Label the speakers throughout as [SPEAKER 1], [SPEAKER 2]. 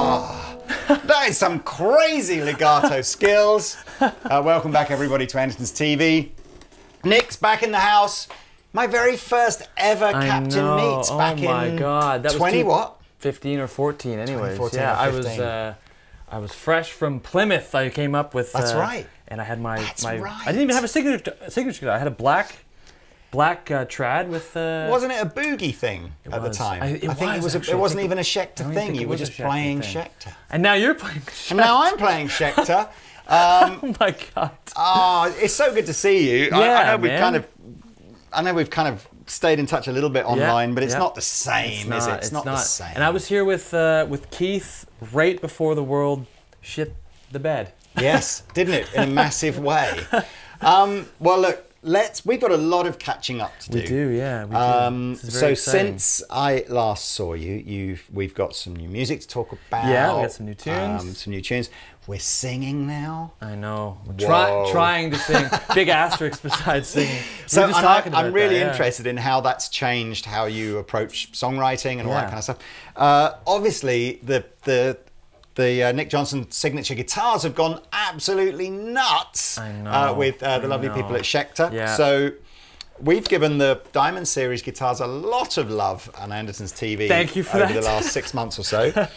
[SPEAKER 1] Oh, that is some crazy legato skills. Welcome back, everybody, to Andertons TV. Nick's back in the house. My very first ever Captain Meets back in
[SPEAKER 2] my God. That
[SPEAKER 1] 20
[SPEAKER 2] was
[SPEAKER 1] what?
[SPEAKER 2] 15 or 14 anyways.
[SPEAKER 1] 14
[SPEAKER 2] yeah,
[SPEAKER 1] or 15.
[SPEAKER 2] I was fresh from Plymouth. I came up with
[SPEAKER 1] That's right.
[SPEAKER 2] And I had my
[SPEAKER 1] right.
[SPEAKER 2] I didn't even have a signature guitar. I had a black trad with
[SPEAKER 1] Wasn't it a boogie thing at the time? I think it wasn't even a Schecter thing. You were just playing Schecter.
[SPEAKER 2] And now you're playing Schecter.
[SPEAKER 1] And now I'm playing Schecter.
[SPEAKER 2] Oh my God.
[SPEAKER 1] Oh, it's so good to see you.
[SPEAKER 2] Yeah,
[SPEAKER 1] I know we've kind of stayed in touch a little bit online, but it's not the same, is it? It's not the same.
[SPEAKER 2] And I was here with Keith right before the world shit the bed.
[SPEAKER 1] Yes, didn't it? In a massive way. Well, look, we've got a lot of catching up to do.
[SPEAKER 2] We do, yeah. We do.
[SPEAKER 1] So
[SPEAKER 2] exciting.
[SPEAKER 1] since I last saw you, we've got some new music to talk about.
[SPEAKER 2] Yeah, we got some new tunes.
[SPEAKER 1] We're singing now.
[SPEAKER 2] I know. We're trying to sing. Big asterisk besides singing.
[SPEAKER 1] So I'm really interested in how that's changed how you approach songwriting and all that kind of stuff. Obviously, the Nick Johnston signature guitars have gone absolutely nuts with the lovely people at Schecter. Yeah. So we've given the Diamond Series guitars a lot of love on Andertons TV.
[SPEAKER 2] Thank you for
[SPEAKER 1] over the last 6 months or so.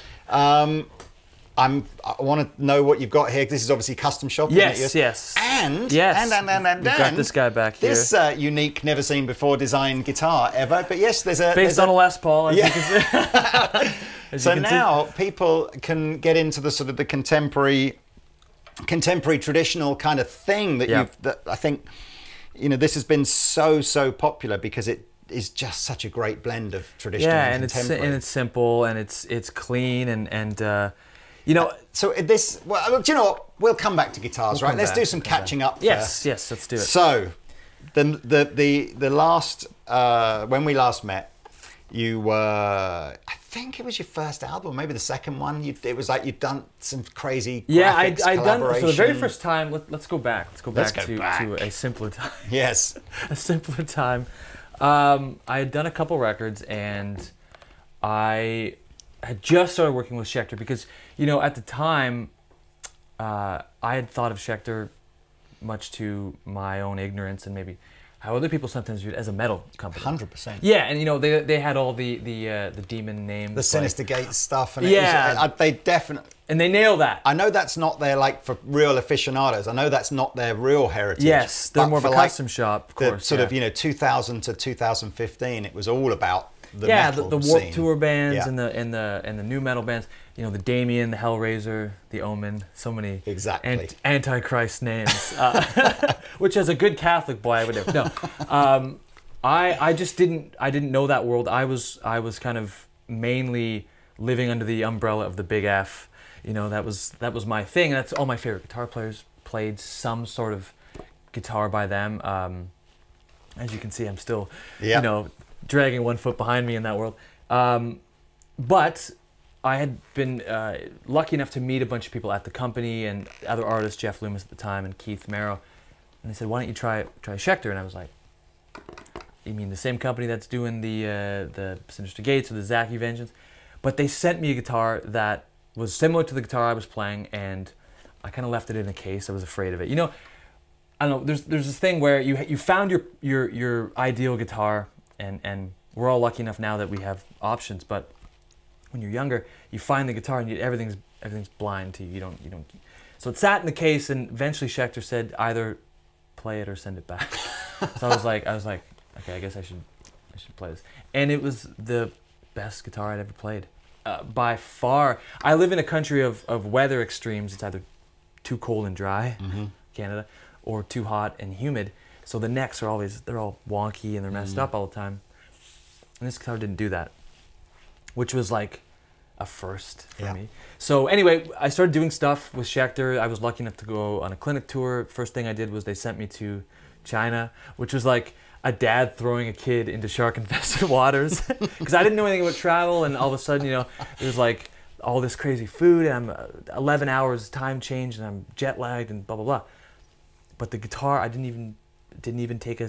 [SPEAKER 1] I want to know what you've got here. This is obviously custom shop.
[SPEAKER 2] Yes.
[SPEAKER 1] And
[SPEAKER 2] we've got this guy back here.
[SPEAKER 1] This unique, never seen before design guitar ever. But yes, there's a
[SPEAKER 2] based on a Les Paul.
[SPEAKER 1] So now people can get into the sort of the contemporary traditional kind of thing that I think, you know, this has been so popular because it is just such a great blend of traditional and contemporary.
[SPEAKER 2] and it's simple and it's clean and you know.
[SPEAKER 1] So this, well, do you know what? We'll come back to guitars, right? Let's do some catching up.
[SPEAKER 2] Yes, let's do it.
[SPEAKER 1] So the last when we last met, you were, I think it was your first album, maybe the second one. It was like you'd done some crazy graphics
[SPEAKER 2] I'd done for the very
[SPEAKER 1] collaboration.
[SPEAKER 2] first time. Let's go back. Let's go back to a simpler time.
[SPEAKER 1] Yes,
[SPEAKER 2] a simpler time. I had done a couple records and I had just started working with Schecter because, you know, at the time I had thought of Schecter, much to my own ignorance and maybe how other people sometimes view it, as a metal company.
[SPEAKER 1] 100%.
[SPEAKER 2] Yeah, and you know they had all the demon names,
[SPEAKER 1] the Sinister Gates stuff, and they definitely,
[SPEAKER 2] and they nail that.
[SPEAKER 1] I know that's not their, like, for real aficionados. I know that's not their real heritage.
[SPEAKER 2] Yes, they're more of a custom shop, of course.
[SPEAKER 1] Sort of, you know, 2000 to 2015, it was all about the metal
[SPEAKER 2] the Warped
[SPEAKER 1] scene.
[SPEAKER 2] Tour bands and the new metal bands. You know, the Damien, the Hellraiser, the Omen, so many Antichrist names. Which, as a good Catholic boy, I would have. No, I just didn't know that world. I was kind of mainly living under the umbrella of the Big F. You know, that was my thing. And that's all my favorite guitar players played some sort of guitar by them. As you can see, I'm still, you know, dragging one foot behind me in that world. But I had been lucky enough to meet a bunch of people at the company and other artists, Jeff Loomis at the time and Keith Merrow, and they said, "Why don't you try Schecter?" And I was like, "You mean the same company that's doing the Sinister Gates or the Zaki Vengeance?" But they sent me a guitar that was similar to the guitar I was playing, and I kind of left it in a case. I was afraid of it. You know, I don't know. There's this thing where you found your ideal guitar, and we're all lucky enough now that we have options, but when you're younger, you find the guitar and everything's blind to you. You don't. So it sat in the case, and eventually Schecter said either play it or send it back. So I was like, okay, I guess I should play this. And it was the best guitar I'd ever played, by far. I live in a country of weather extremes. It's either too cold and dry, Canada, or too hot and humid. So the necks are they're all wonky and they're messed up all the time. And this guitar didn't do that, which was like a first for me. So anyway, I started doing stuff with Schecter. I was lucky enough to go on a clinic tour. First thing I did was they sent me to China, which was like a dad throwing a kid into shark-infested waters, because I didn't know anything about travel, and all of a sudden, you know, it was like all this crazy food, and I'm 11 hours time change, and I'm jet lagged, and blah blah blah. But the guitar, I didn't even take a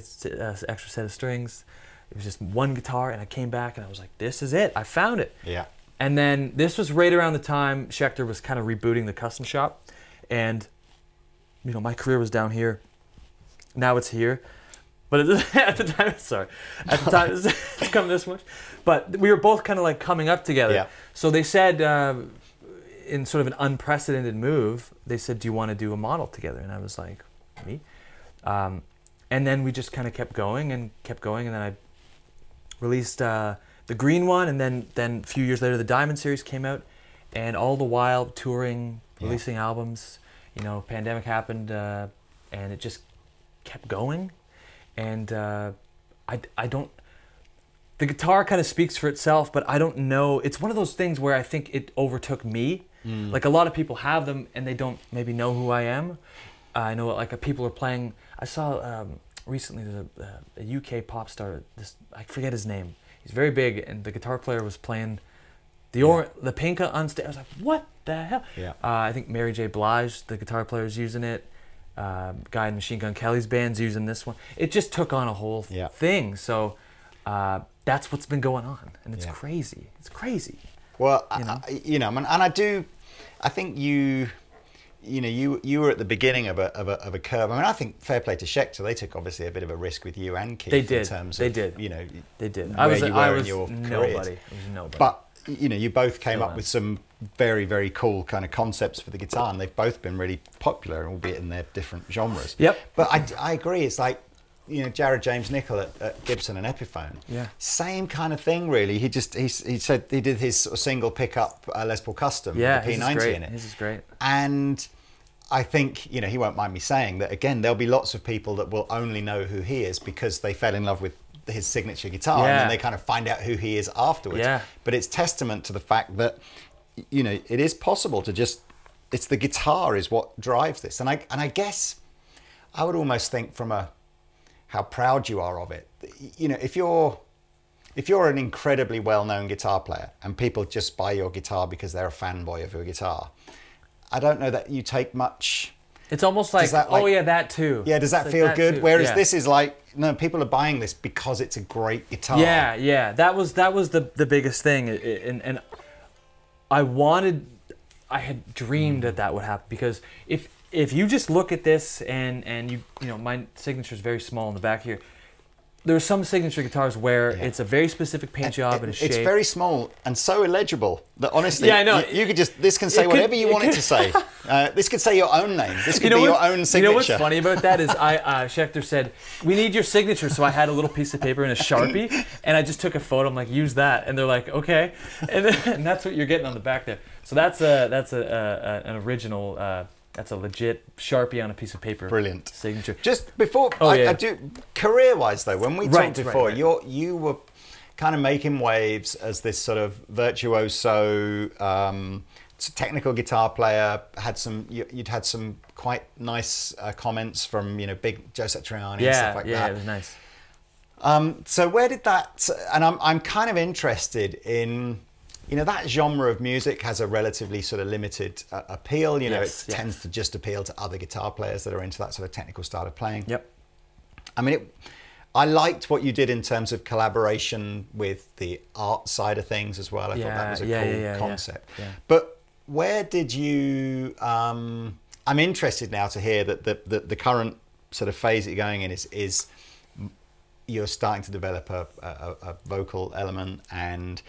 [SPEAKER 2] extra set of strings. It was just one guitar, and I came back, and I was like, this is it. I found it.
[SPEAKER 1] Yeah.
[SPEAKER 2] And then this was right around the time Schecter was kind of rebooting the custom shop. And, you know, my career was down here. Now it's here. But at the time, sorry. At the time, it's come this much. But we were both kind of like coming up together.
[SPEAKER 1] Yeah.
[SPEAKER 2] So they said, in sort of an unprecedented move, they said, do you want to do a model together? And I was like, me? And then we just kind of kept going. And then I released the green one. And then a few years later, the Diamond series came out. And all the while, touring, releasing albums. You know, pandemic happened, and it just kept going. And I don't, the guitar kind of speaks for itself, but I don't know. It's one of those things where I think it overtook me. Like a lot of people have them and they don't maybe know who I am. I know like people are playing, I saw recently there's a UK pop star, I forget his name. He's very big and the guitar player was playing the Pinka on stage. I was like, what the hell?
[SPEAKER 1] Yeah.
[SPEAKER 2] I think Mary J. Blige, the guitar player, is using it. Guy in Machine Gun Kelly's band's using this one. It just took on a whole thing. So that's what's been going on, and it's crazy. It's crazy.
[SPEAKER 1] Well, you know, and I think you were at the beginning of a curve. I mean, I think fair play to Schecter. They took obviously a bit of a risk with you and Keith.
[SPEAKER 2] They did.
[SPEAKER 1] In terms
[SPEAKER 2] they
[SPEAKER 1] of,
[SPEAKER 2] did.
[SPEAKER 1] You know,
[SPEAKER 2] they did.
[SPEAKER 1] I was nobody.
[SPEAKER 2] I was nobody.
[SPEAKER 1] But you know, you both came up with some very, very cool kind of concepts for the guitar, and they've both been really popular, albeit in their different genres.
[SPEAKER 2] Yep.
[SPEAKER 1] But I agree. It's like, you know, Jared James Nichol at Gibson and Epiphone.
[SPEAKER 2] Yeah.
[SPEAKER 1] Same kind of thing, really. He said he did his sort of single pickup Les Paul Custom with the P90 in it.
[SPEAKER 2] His is great.
[SPEAKER 1] And I think, you know, he won't mind me saying that, again, there'll be lots of people that will only know who he is because they fell in love with his signature guitar and then they kind of find out who he is afterwards.
[SPEAKER 2] Yeah.
[SPEAKER 1] But it's testament to the fact that, you know, it is possible to just, it's the guitar is what drives this. And I guess I would almost think from how proud you are of it. You know, if you're an incredibly well-known guitar player and people just buy your guitar because they're a fanboy of your guitar, I don't know that you take much.
[SPEAKER 2] It's almost like, oh yeah, that too.
[SPEAKER 1] Yeah, does that feel good? Whereas this is like, no, people are buying this because it's a great guitar.
[SPEAKER 2] Yeah, yeah, that was the biggest thing, and I had dreamed that would happen, because if you just look at this and you know, my signature is very small in the back here. There are some signature guitars where it's a very specific paint job and a shape.
[SPEAKER 1] It's very small and so illegible that honestly,
[SPEAKER 2] I know.
[SPEAKER 1] You could just, this can say whatever you want it to say. This could say your own name. This could be your own signature.
[SPEAKER 2] You know what's funny about that is Schecter said, we need your signature. So I had a little piece of paper and a Sharpie and I just took a photo. I'm like, use that. And they're like, okay. And that's what you're getting on the back there. So that's an original, that's a legit Sharpie on a piece of paper.
[SPEAKER 1] Brilliant
[SPEAKER 2] signature.
[SPEAKER 1] Just before I do, career-wise though, when we talked before, you were kind of making waves as this sort of virtuoso, technical guitar player. You'd had some quite nice comments from, you know, big Joe Satriani and stuff like that.
[SPEAKER 2] Yeah, it was nice.
[SPEAKER 1] So where did that? And I'm kind of interested in. You know, that genre of music has a relatively sort of limited appeal. You know, it tends to just appeal to other guitar players that are into that sort of technical style of playing.
[SPEAKER 2] Yep.
[SPEAKER 1] I mean, I liked what you did in terms of collaboration with the art side of things as well. I thought that was a cool concept. Yeah. But where did you... I'm interested now to hear that the current sort of phase that you're going in is you're starting to develop a vocal element, and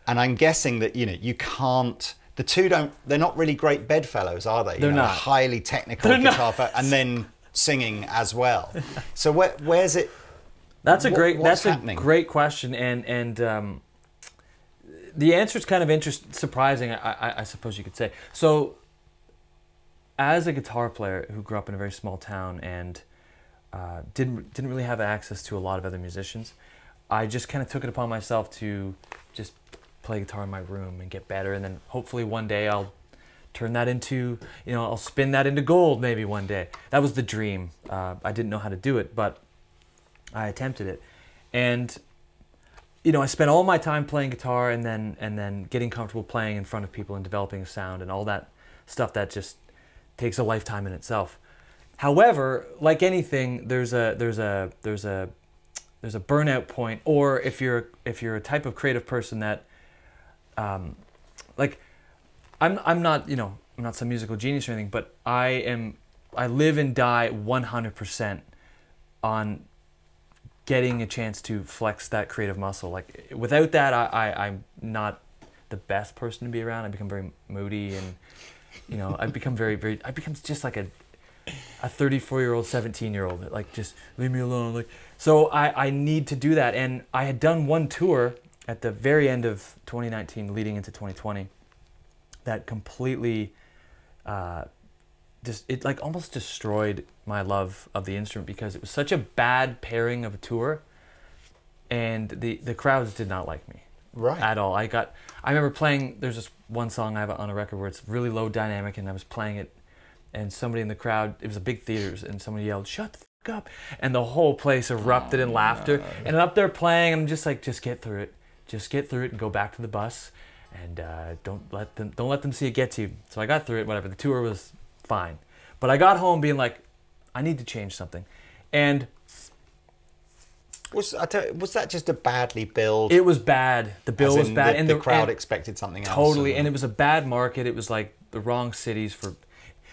[SPEAKER 1] I'm guessing that, you know, you can't, the two they're not really great bedfellows, are they?
[SPEAKER 2] They're not.
[SPEAKER 1] A highly technical guitar player and then singing as well. So where's it?
[SPEAKER 2] That's a great question, and the answer is kind of surprising, I suppose you could say. So as a guitar player who grew up in a very small town and didn't really have access to a lot of other musicians, I just kind of took it upon myself to just play guitar in my room and get better, and then hopefully one day I'll turn that into, you know, I'll spin that into gold maybe one day. That was the dream. I didn't know how to do it, but I attempted it. And you know, I spent all my time playing guitar and then getting comfortable playing in front of people and developing a sound and all that stuff that just takes a lifetime in itself. However, like anything, there's a burnout point, or if you're a type of creative person that like, I'm not, you know, I'm not some musical genius or anything, but I live and die 100% on getting a chance to flex that creative muscle. Like, without that, I'm not the best person to be around. I become very moody, and, you know, I become I become just like a 34-year-old, 17-year-old, like, just leave me alone. Like, so I need to do that. And I had done one tour at the very end of 2019, leading into 2020, that completely, it like almost destroyed my love of the instrument, because it was such a bad pairing of a tour, and the crowds did not like me.
[SPEAKER 1] Right.
[SPEAKER 2] At all. I remember playing, there's this one song I have on a record where it's really low dynamic, and I was playing it, and somebody in the crowd, it was a big theater, and somebody yelled, "Shut the fuck up," and the whole place erupted in laughter. And I'm up there playing, and I'm just like, just get through it. Just get through it and go back to the bus, and don't let them see it get to you. So I got through it, whatever. The tour was fine. But I got home being like, I need to change something. And
[SPEAKER 1] was that just a badly billed?
[SPEAKER 2] It was bad. The bill was bad,
[SPEAKER 1] and the crowd expected something else.
[SPEAKER 2] Totally, and it was a bad market. It was like the wrong cities for.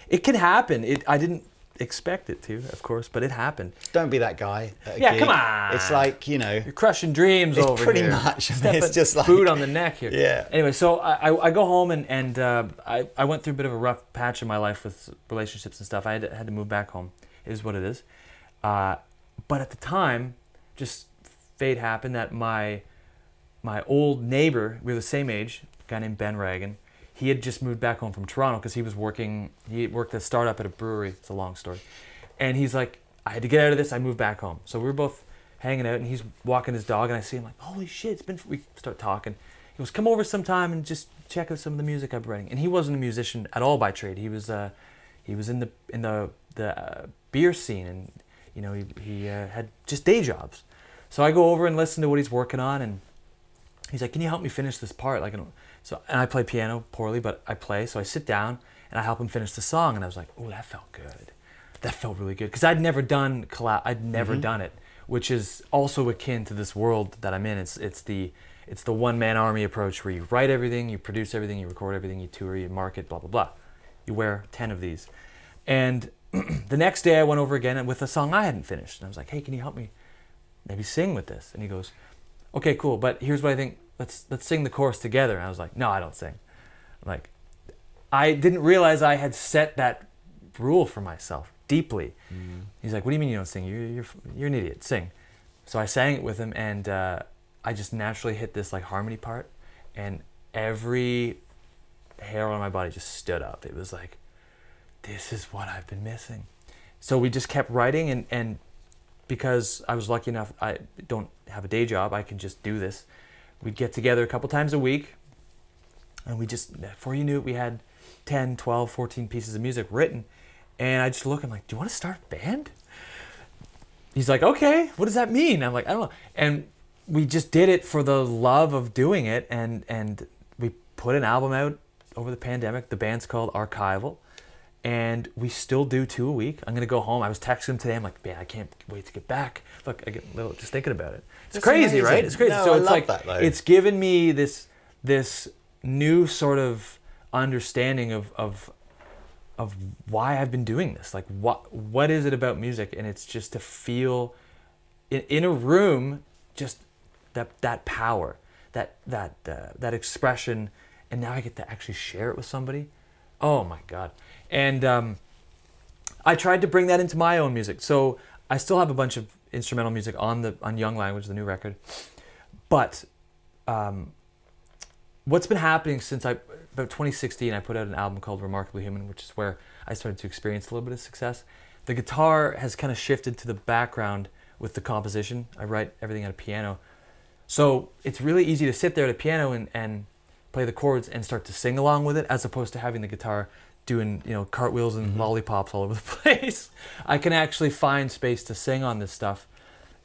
[SPEAKER 2] It can happen. I didn't expect it to, of course, but it happened.
[SPEAKER 1] Don't be that guy.
[SPEAKER 2] Yeah, come on.
[SPEAKER 1] It's like, you know,
[SPEAKER 2] you're crushing dreams over
[SPEAKER 1] pretty
[SPEAKER 2] here.
[SPEAKER 1] much. It's just like
[SPEAKER 2] boot on the neck here.
[SPEAKER 1] Yeah.
[SPEAKER 2] Anyway, so I go home, and I went through a bit of a rough patch in my life with relationships and stuff. I had to move back home. It is what it is. But at the time, just fate happened that my old neighbor, we were the same age, a guy named Ben Reagan. He had just moved back home from Toronto because he worked at a startup at a brewery. It's a long story. And he's like, I had to get out of this. I moved back home. So we were both hanging out, and he's walking his dog, and I see him like, holy shit, we start talking. He goes, come over sometime and just check out some of the music I've been writing. And he wasn't a musician at all by trade. He was in the beer scene, and, you know, he had just day jobs. So I go over and listen to what he's working on, and he's like, can you help me finish this part? Like, and I play piano poorly, but I play. So I sit down and I help him finish the song, and I was like, oh, that felt good. That felt really good, because I'd never done I'd never done it, which is also akin to this world that I'm in. It's the one-man army approach, where you write everything, you produce everything, you record everything, you tour, you market, blah blah blah. You wear 10 of these, and the next day I went over again with a song I hadn't finished, and I was like, hey, can you help me maybe sing with this? And he goes, okay, cool, but here's what I think. Let's sing the chorus together. And I was like, no, I don't sing. Like, I didn't realize I had set that rule for myself deeply. He's like, what do you mean you don't sing? You're an idiot. Sing. So I sang it with him, and I just naturally hit this like harmony part, and every hair on my body just stood up. It was like, this is what I've been missing. So we just kept writing, and because I was lucky enough, I don't have a day job, I can just do this. We'd get together a couple times a week, and we just, before you knew it, we had 10, 12, 14 pieces of music written. And I just look, I'm like, do you want to start a band? He's like, okay, what does that mean? I'm like, I don't know. And we just did it for the love of doing it, and we put an album out over the pandemic. The band's called Archival, and we still do 2 a week. I'm gonna go home. I was texting him today. I'm like, man, I can't wait to get back. Look, I get a little just thinking about it. It's crazy, right? It's crazy.
[SPEAKER 1] No,
[SPEAKER 2] so
[SPEAKER 1] I
[SPEAKER 2] it's
[SPEAKER 1] love
[SPEAKER 2] like
[SPEAKER 1] that, though.
[SPEAKER 2] It's given me this new sort of understanding of why I've been doing this. Like, what is it about music? And it's just to feel in a room, just that power, that expression, and now I get to actually share it with somebody. Oh my God! And I tried to bring that into my own music. So I still have a bunch of instrumental music on Young Language, the new record. But what's been happening since about 2016, I put out an album called Remarkably Human, which is where I started to experience a little bit of success. The guitar has kind of shifted to the background with the composition. I write everything at a piano. So it's really easy to sit there at a piano and play the chords and start to sing along with it, as opposed to having the guitar doing, you know, cartwheels and lollipops all over the place. I can actually find space to sing on this stuff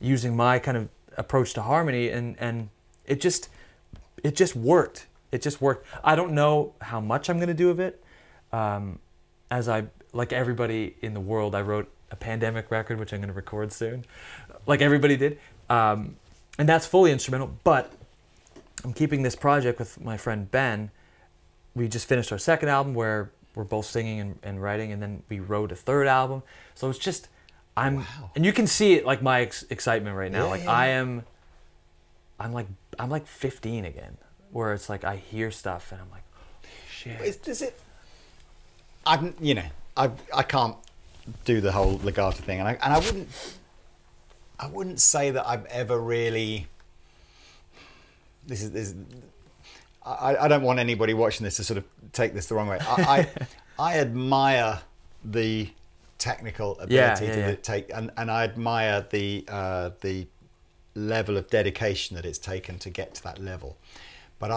[SPEAKER 2] using my kind of approach to harmony, and it just worked. It just worked. I don't know how much I'm going to do of it. As like everybody in the world, I wrote a pandemic record, which I'm going to record soon, like everybody did. And that's fully instrumental, but I'm keeping this project with my friend Ben we just finished our second album where we're both singing and writing, and then we wrote a third album. So it's just, and you can see it, like my excitement right now. I'm like 15 again, where it's like I hear stuff and I'm like, oh, shit.
[SPEAKER 1] Does it? I can't do the whole legato thing, and I wouldn't say that I've ever really. I don't want anybody watching this to sort of take this the wrong way. I admire the technical ability to take, and I admire the level of dedication that it's taken to get to that level. But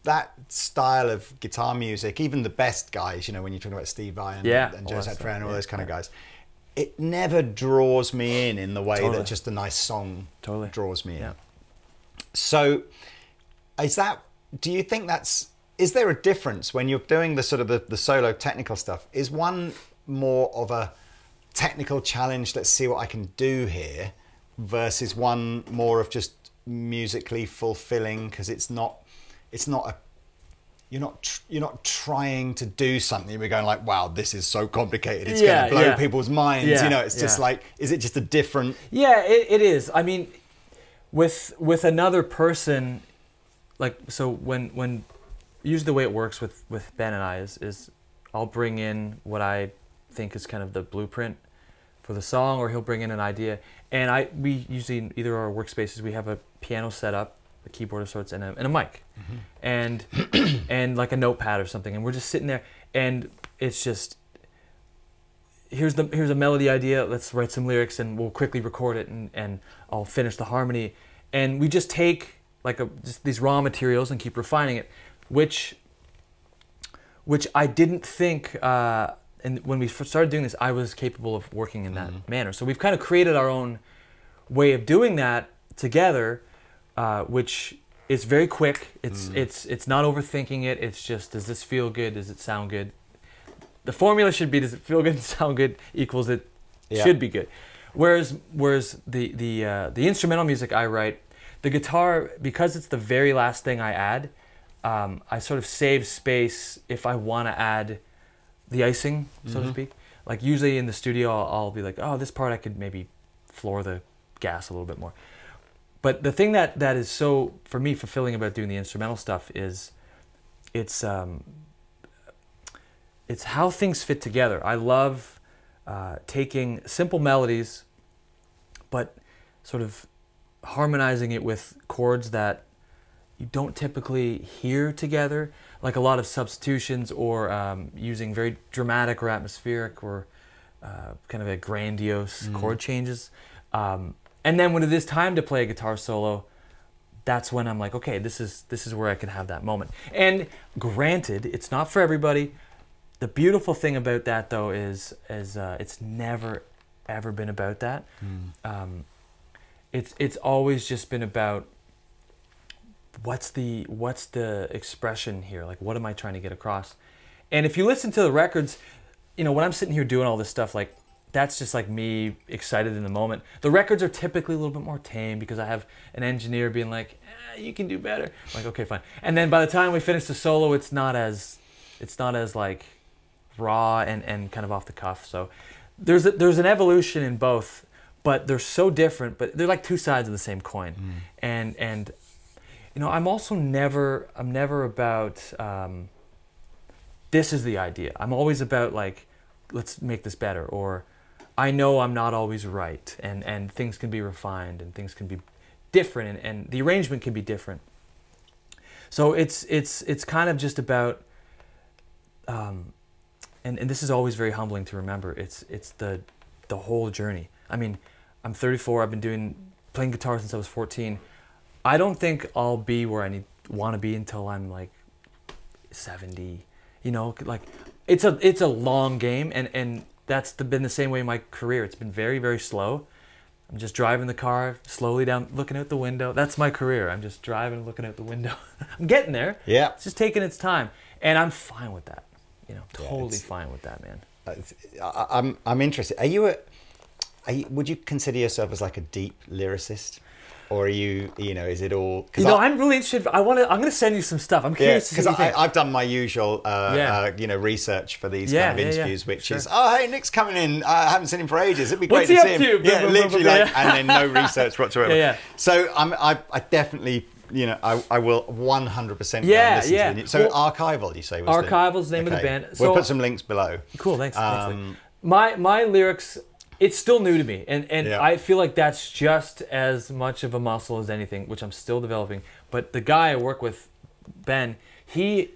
[SPEAKER 1] that style of guitar music, even the best guys, you know, when you're talking about Steve Vai and Joe Satriani and all those kind of guys, it never draws me in the way that just a nice song draws me in. So do you think is there a difference when you're doing the sort of the solo technical stuff? Is one more of a technical challenge, let's see what I can do here, versus one more of just musically fulfilling, because you're not trying to do something. We're going like, wow, this is so complicated. It's going to blow people's minds. You know, it's just like, is it just a different?
[SPEAKER 2] Yeah, it is. I mean, with another person, like, so when usually the way it works with Ben and I is I'll bring in what I think is kind of the blueprint for the song, or he'll bring in an idea. And we usually, in either our workspaces, we have a piano set up, a keyboard of sorts, and a mic, and like a notepad or something, and we're just sitting there, and it's just, here's a melody idea, let's write some lyrics, and we'll quickly record it, and I'll finish the harmony, and we just take like just these raw materials and keep refining it, which I didn't think, and when we started doing this, I was capable of working in that manner. So we've kind of created our own way of doing that together, which is very quick. It's not overthinking it. It's just, does this feel good? Does it sound good? The formula should be, does it feel good and sound good equals it should be good. Whereas the instrumental music I write, the guitar, because it's the very last thing I add, I sort of save space if I want to add the icing, so to speak. Like usually in the studio, I'll be like, oh, this part I could maybe floor the gas a little bit more. But the thing that is so, for me, fulfilling about doing the instrumental stuff is it's how things fit together. I love taking simple melodies, but sort of harmonizing it with chords that you don't typically hear together, like a lot of substitutions, or using very dramatic or atmospheric or kind of a grandiose chord changes. And then when it is time to play a guitar solo, that's when I'm like, okay, this is where I can have that moment. And granted, it's not for everybody. The beautiful thing about that, though, is it's never ever been about that. It's always just been about what's the expression here? Like, what am I trying to get across? And if you listen to the records, you know, when I'm sitting here doing all this stuff, like, that's just like me excited in the moment. The records are typically a little bit more tame because I have an engineer being like, you can do better. I'm like, okay, fine. And then by the time we finish the solo, it's not as like raw and kind of off the cuff. So there's an evolution in both, but they're so different, but they're like two sides of the same coin. And you know, I'm never about this is the idea. I'm always about like, let's make this better, or I know I'm not always right, and things can be refined and things can be different, and the arrangement can be different. So it's kind of just about and this is always very humbling to remember. It's the whole journey. I mean, I'm 34. I've been playing guitar since I was 14. I don't think I'll be where I want to be until I'm like 70. You know, like it's a long game, and that's been the same way in my career. It's been very, very slow. I'm just driving the car slowly down, looking out the window. That's my career. I'm just driving, looking out the window. I'm getting there. Yeah. It's just taking its time, and I'm fine with that. You know, totally fine with that, man.
[SPEAKER 1] I'm interested. Would you consider yourself as like a deep lyricist, or are you know, is it all?
[SPEAKER 2] You know, I'm really interested. I'm going to send you some stuff. I'm curious to see
[SPEAKER 1] because I've done my usual, you know, research for these kind of interviews, which is, oh, hey, Nick's coming in. I haven't seen him for ages. It'd be great to see him. Yeah, literally, like, and then no research whatsoever. So I definitely. You know, I will 100% listen to it. So Archival, you say? Was
[SPEAKER 2] Archival's the name of the band. So,
[SPEAKER 1] we'll put some links below.
[SPEAKER 2] Cool, thanks. My lyrics, it's still new to me. And I feel like that's just as much of a muscle as anything, which I'm still developing. But the guy I work with, Ben, he's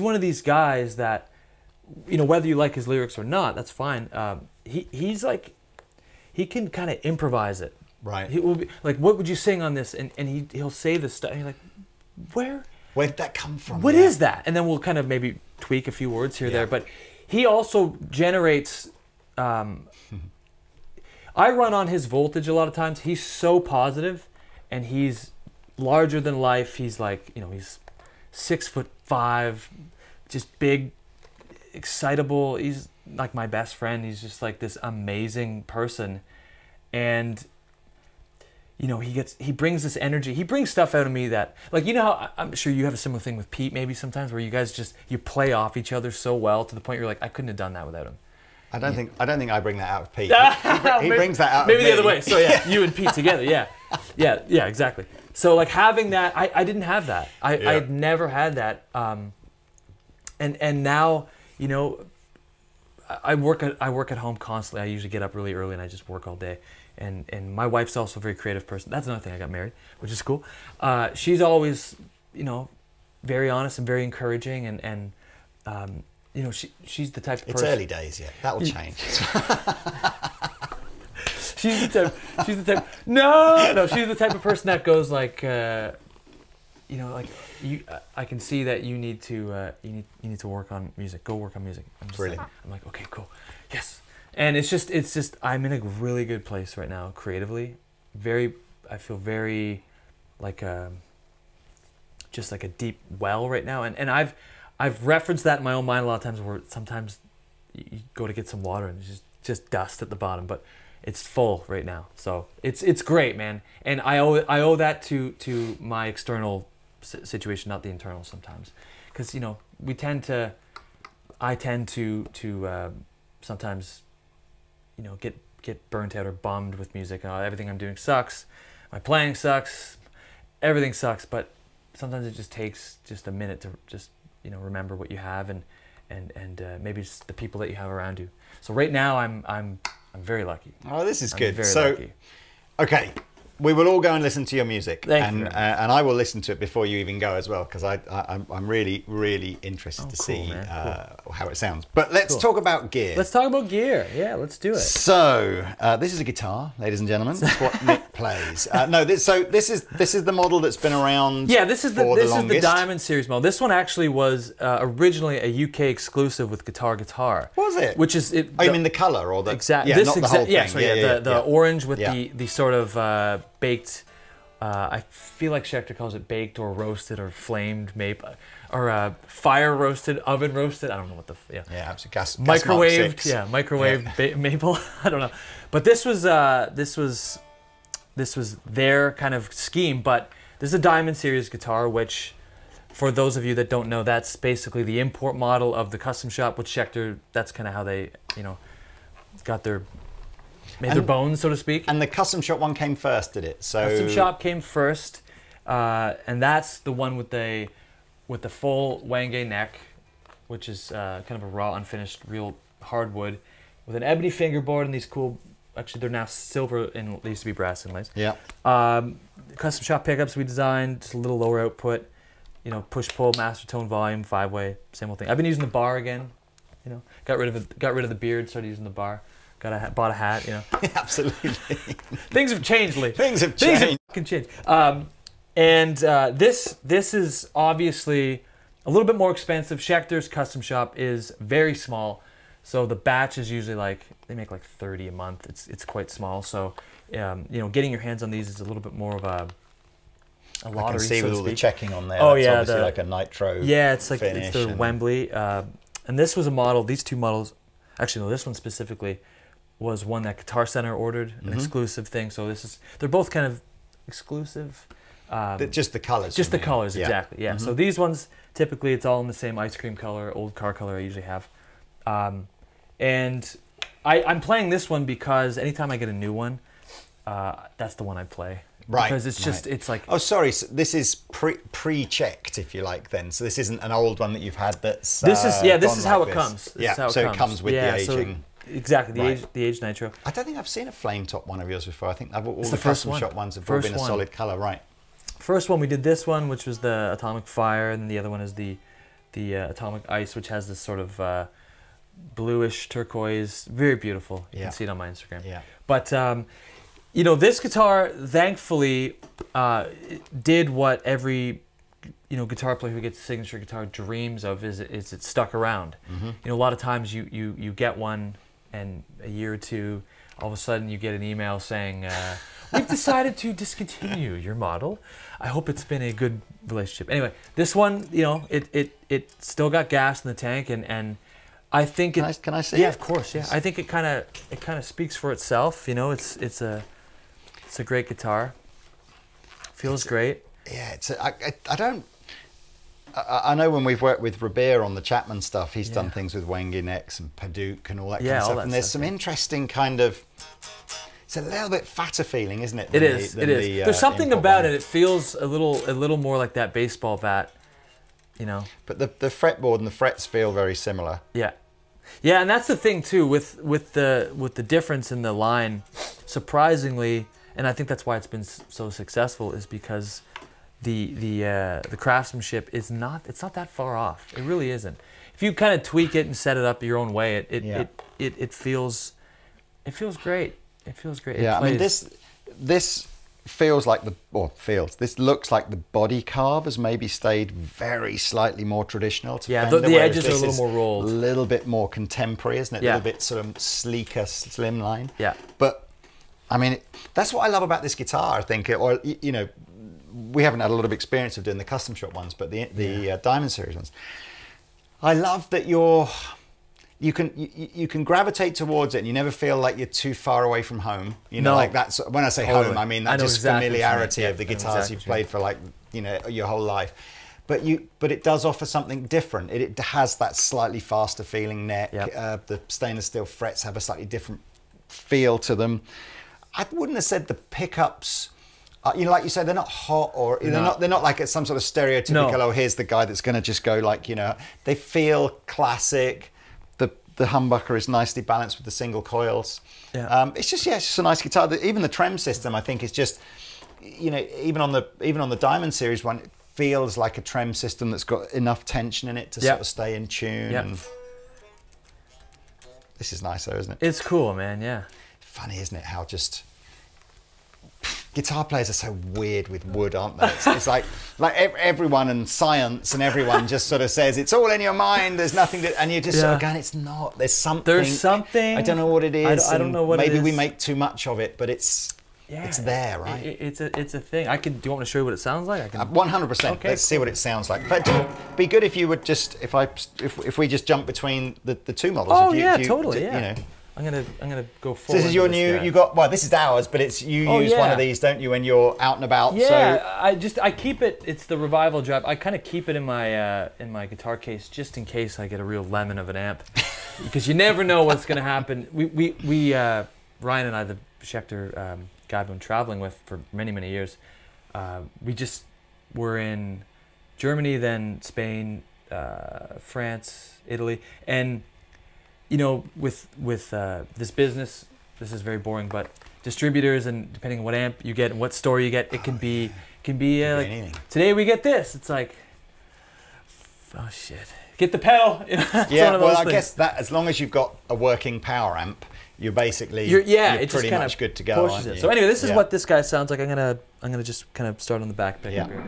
[SPEAKER 2] one of these guys that, you know, whether you like his lyrics or not, that's fine. He's like, he can kind of improvise it.
[SPEAKER 1] Right.
[SPEAKER 2] He will be like, what would you sing on this? And he'll say this stuff. And you're like,
[SPEAKER 1] where'd that come from?
[SPEAKER 2] What is that? And then we'll kind of maybe tweak a few words here or there. But he also generates. I run on his voltage a lot of times. He's so positive, and he's larger than life. He's like, you know, he's 6'5", just big, excitable. He's like my best friend. He's just like this amazing person, and. You know, he brings this energy. He brings stuff out of me that, like, you know how I'm sure you have a similar thing with Pete maybe sometimes, where you guys just you play off each other so well to the point you're like, I couldn't have done that without him.
[SPEAKER 1] I don't think I bring that out of Pete. He brings that out.
[SPEAKER 2] Maybe
[SPEAKER 1] of me.
[SPEAKER 2] the other way. So you and Pete together. Yeah, exactly. So like having that, I didn't have that. I had never had that. And now, you know, I work at home constantly. I usually get up really early and I just work all day. And my wife's also a very creative person. That's another thing. I got married, which is cool. She's always, you know, very honest and very encouraging, and you know, she's the type of person.
[SPEAKER 1] It's early days yet. That will change.
[SPEAKER 2] She's the type. No. She's the type of person that goes like, you know, like I can see that you need to work on music. Go work on music. I'm like, okay, cool, yes. And it's just I'm in a really good place right now creatively. I feel very like just like a deep well right now. And I've referenced that in my own mind a lot of times, where sometimes you go to get some water and there's just dust at the bottom, but it's full right now. So it's great, man. And I owe that to my external situation, not the internal sometimes, because you know I tend to sometimes. You know, get burnt out or bummed with music. Everything I'm doing sucks. My playing sucks. Everything sucks. But sometimes it just takes just a minute to just, you know, remember what you have and maybe it's the people that you have around you. So right now I'm very lucky.
[SPEAKER 1] Oh, this is good.
[SPEAKER 2] Very lucky.
[SPEAKER 1] Okay. We will all go and listen to your music,
[SPEAKER 2] and
[SPEAKER 1] I will listen to it before you even go as well, because I'm really interested to see how it sounds. But let's talk about gear.
[SPEAKER 2] Let's talk about gear. Yeah, let's do it.
[SPEAKER 1] So this is a guitar, ladies and gentlemen. That's what Nick plays. This is the model that's been around.
[SPEAKER 2] Yeah, this is the Diamond Series model. This one actually was originally a UK exclusive with Guitar.
[SPEAKER 1] Was it?
[SPEAKER 2] Which is it?
[SPEAKER 1] Oh, you mean the color or the
[SPEAKER 2] exactly?
[SPEAKER 1] Yeah, not the whole thing.
[SPEAKER 2] Yeah, the orange with the sort of. Baked, I feel like Schecter calls it baked or roasted or flamed maple, or fire roasted, oven roasted. I don't know what the
[SPEAKER 1] absolutely
[SPEAKER 2] microwaved, microwaved maple. I don't know, but this was their kind of scheme. But this is a Diamond Series guitar, which, for those of you that don't know, that's basically the import model of the custom shop with Schecter. That's kind of how they, you know, got their bones, so to speak.
[SPEAKER 1] And the custom shop one came first, did it? So
[SPEAKER 2] custom shop came first, and that's the one with the full Wangay neck, which is kind of a raw, unfinished, real hardwood, with an ebony fingerboard and these cool. Actually, they're now silver and they used to be brass inlays.
[SPEAKER 1] Yeah.
[SPEAKER 2] Custom shop pickups we designed, just a little lower output. You know, push pull, master tone, volume, 5-way, same old thing. I've been using the bar again. You know, got rid of the beard, started using the bar. Bought a hat, you know.
[SPEAKER 1] Absolutely.
[SPEAKER 2] Things have changed lately.
[SPEAKER 1] Things have changed.
[SPEAKER 2] This is obviously a little bit more expensive. Schecter's custom shop is very small, so the batch is usually like they make like 30 a month. It's quite small, so you know, getting your hands on these is a little bit more of a lottery. I can
[SPEAKER 1] see with all the checking on there.
[SPEAKER 2] Oh
[SPEAKER 1] that's
[SPEAKER 2] yeah,
[SPEAKER 1] obviously like a nitro.
[SPEAKER 2] Yeah, it's like it's the Wembley, and this was a model. These two models, actually no, this one specifically. was one that Guitar Center ordered, an exclusive thing. So they're both kind of exclusive.
[SPEAKER 1] Just the colors.
[SPEAKER 2] Just the colors, exactly. Yeah. So these ones, typically, it's all in the same ice cream color, old car color I usually have. And I'm playing this one because anytime I get a new one, that's the one I play.
[SPEAKER 1] Right.
[SPEAKER 2] Because it's just, it's like...
[SPEAKER 1] Oh, sorry. So this is pre-checked, if you like, then. So this isn't an old one that you've had that's
[SPEAKER 2] This is how it comes.
[SPEAKER 1] It comes with the aging.
[SPEAKER 2] So, exactly, the aged nitro.
[SPEAKER 1] I don't think I've seen a flame top one of yours before. I think all
[SPEAKER 2] it's
[SPEAKER 1] the
[SPEAKER 2] first
[SPEAKER 1] custom shop ones have all been a solid color, right?
[SPEAKER 2] First one, we did this one, which was the Atomic Fire, and then the other one is the Atomic Ice, which has this sort of bluish turquoise, very beautiful. You can see it on my Instagram.
[SPEAKER 1] Yeah.
[SPEAKER 2] But you know, this guitar, thankfully, did what every guitar player who gets a signature guitar dreams of. Is it stuck around? You know, a lot of times you get one, and a year or two, all of a sudden you get an email saying, "We've decided to discontinue your model. I hope it's been a good relationship." Anyway, this one, you know, it still got gas in the tank, and I think it.
[SPEAKER 1] Can I say?
[SPEAKER 2] Yeah, of course. Yeah, I think it kind of speaks for itself. You know, it's a great guitar. Feels great.
[SPEAKER 1] Yeah, I know when we've worked with Robert on the Chapman stuff, he's done things with Wenge necks and Paduk and all that kind of stuff. And there's some interesting kind of. It's a little bit fatter feeling, isn't it?
[SPEAKER 2] It is. There's something about it. It feels a little more like that baseball bat, you know.
[SPEAKER 1] But the fretboard and the frets feel very similar.
[SPEAKER 2] Yeah, yeah, and that's the thing too with the difference in the line. Surprisingly, and I think that's why it's been so successful, is because the craftsmanship is not that far off. It really isn't. If you kind of tweak it and set it up your own way, it feels great. It feels great.
[SPEAKER 1] Yeah, I mean this feels like this looks like the body carve has maybe stayed very slightly more traditional to Fender,
[SPEAKER 2] the edges are a little more rolled.
[SPEAKER 1] A little bit more contemporary, isn't it? A little bit sort of sleeker, slimline.
[SPEAKER 2] Yeah.
[SPEAKER 1] But I mean, that's what I love about this guitar, I think. Or you know, we haven't had a lot of experience of doing the custom shop ones, but the Diamond Series ones. I love that you can gravitate towards it, and you never feel like you're too far away from home. You know, like that's when I say home, I mean that just familiarity of the guitars you've played for like your whole life. But it does offer something different. It has that slightly faster feeling neck. The stainless steel frets have a slightly different feel to them. I wouldn't have said the pickups. You know, like you said, they're not hot or they're not like it's some sort of stereotypical. Oh, here's the guy that's going to just go like, you know. They feel classic. The humbucker is nicely balanced with the single coils. Yeah. It's just a nice guitar. Even the trem system, I think, is just, you know, even on the Diamond Series one, it feels like a trem system that's got enough tension in it to sort of stay in tune. And this is nice, though, isn't it?
[SPEAKER 2] It's cool, man. Yeah.
[SPEAKER 1] Funny, isn't it? How just guitar players are so weird with wood, aren't they? It's like everyone and science and everyone just sort of says it's all in your mind. There's nothing to, and you just sort of going, it's not. There's something.
[SPEAKER 2] There's something.
[SPEAKER 1] I don't know what it is.
[SPEAKER 2] I don't know what it is.
[SPEAKER 1] Maybe we make too much of it, but it's there, right?
[SPEAKER 2] It's a thing. Do you want me to show you what it sounds like?
[SPEAKER 1] 100%. Okay, let's see what it sounds like. But it'd be good if you would just if we just jump between the two models.
[SPEAKER 2] Oh, totally. You know. I'm gonna go forward.
[SPEAKER 1] So this is your new. You got this is ours, but it's you use one of these, don't you, when you're out and about?
[SPEAKER 2] Yeah, so. I keep it. It's the Revival Drive. I kind of keep it in my guitar case just in case I get a real lemon of an amp, because you never know what's gonna happen. We Ryan and I, the Schecter guy I've been traveling with for many years, we just were in Germany, then Spain, France, Italy, and. You know, with this business, this is very boring, but distributors, and depending on what amp you get and what store you get, it can be like anything. Today we get this. It's like, oh shit, get the pedal.
[SPEAKER 1] Yeah, well, I guess that as long as you've got a working power amp, you're basically you're pretty much good to go. Aren't you?
[SPEAKER 2] So anyway, this is what this guy sounds like. I'm gonna just kind of start on the back pick here.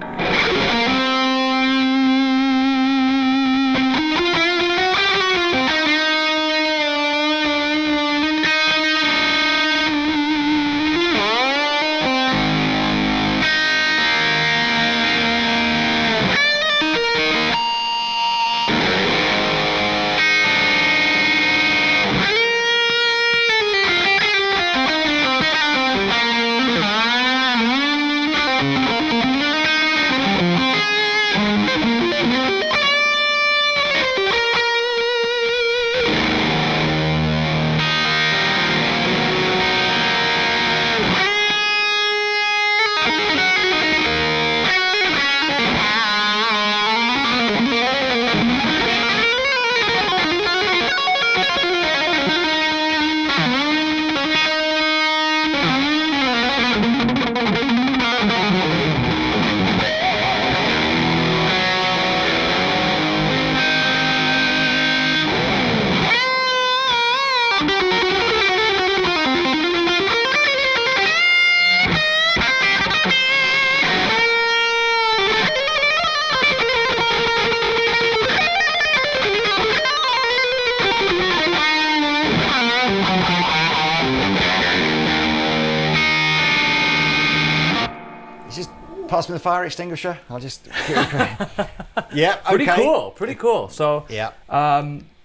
[SPEAKER 1] pass me the fire extinguisher? I'll just keep it going. Yeah, okay.
[SPEAKER 2] Pretty cool, pretty cool. So,
[SPEAKER 1] yeah.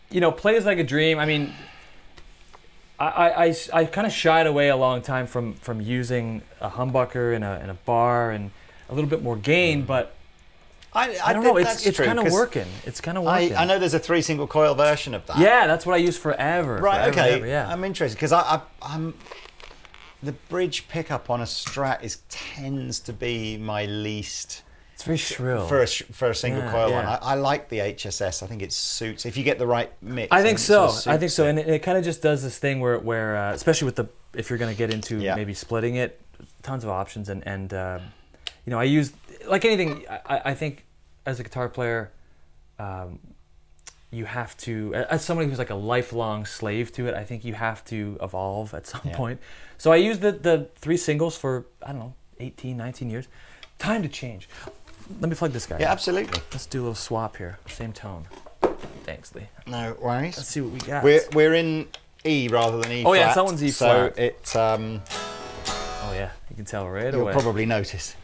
[SPEAKER 2] You know, Plays Like a Dream, I mean, I kind of shied away a long time from using a humbucker and a bar and a little bit more gain, but I don't know, it's kind of working. It's kind of working.
[SPEAKER 1] I know there's a 3 single coil version of that.
[SPEAKER 2] Yeah, that's what I use forever.
[SPEAKER 1] Right,
[SPEAKER 2] forever,
[SPEAKER 1] okay.
[SPEAKER 2] Forever, yeah.
[SPEAKER 1] I'm interested because I'm the bridge pickup on a Strat tends to be my least.
[SPEAKER 2] It's very shrill
[SPEAKER 1] for a single coil one. I like the HSS. I think it suits if you get the right mix.
[SPEAKER 2] I think so. I think so, and it kind of just does this thing where especially with if you're going to get into maybe splitting it, tons of options, and you know, I use like anything. I think as a guitar player, you have to, as somebody who's like a lifelong slave to it, I think you have to evolve at some point. So I used the 3 singles for, I don't know, 18, 19 years. Time to change. Let me plug this guy.
[SPEAKER 1] Yeah, absolutely.
[SPEAKER 2] Let's do a little swap here. Same tone. Thanks, Lee.
[SPEAKER 1] No worries.
[SPEAKER 2] Let's see what we got.
[SPEAKER 1] We're in E rather than E flat.
[SPEAKER 2] Oh yeah, that one's E flat.
[SPEAKER 1] So it's
[SPEAKER 2] oh yeah, you can tell right away.
[SPEAKER 1] You'll probably notice.